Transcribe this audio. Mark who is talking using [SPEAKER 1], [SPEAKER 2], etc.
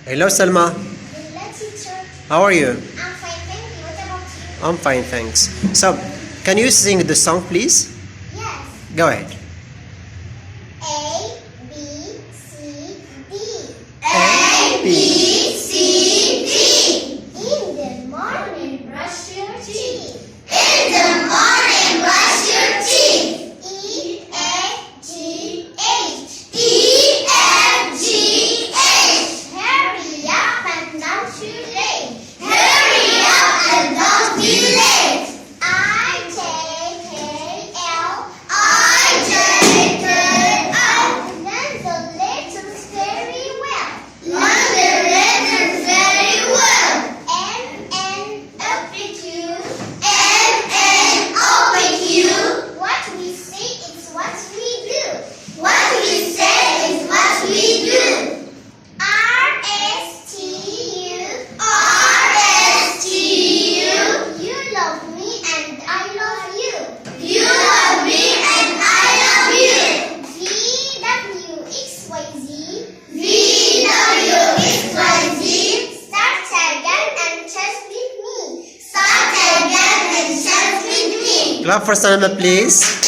[SPEAKER 1] Hello, Salma.
[SPEAKER 2] Hello, teacher.
[SPEAKER 1] How are you?
[SPEAKER 2] I'm fine, thank you. What about you?
[SPEAKER 1] I'm fine, thanks. So, can you sing the song, please?
[SPEAKER 2] Yes.
[SPEAKER 1] Go ahead.
[SPEAKER 2] A, B, C, D.
[SPEAKER 1] A, B,
[SPEAKER 2] C, D. In the morning, brush your teeth. In the morning, brush your teeth. E, F, G, H. E, F, G, H. Hurry up and don't be late. Hurry up and don't be late. I, J, K, L. I, J, K, L. Learn the letters very well. Learn the letters very well. M, N, O, P, Q. M, N, O, P, Q. What we say is what we do. What we say is what we do. R, S, T, U. R, S, T, U. You love me and I love you. You love me and I love you. V, W, X, Y, Z. V, W, X, Y, Z. Start again and chant with me. Start again and chant with me.
[SPEAKER 1] clap for Salma, please.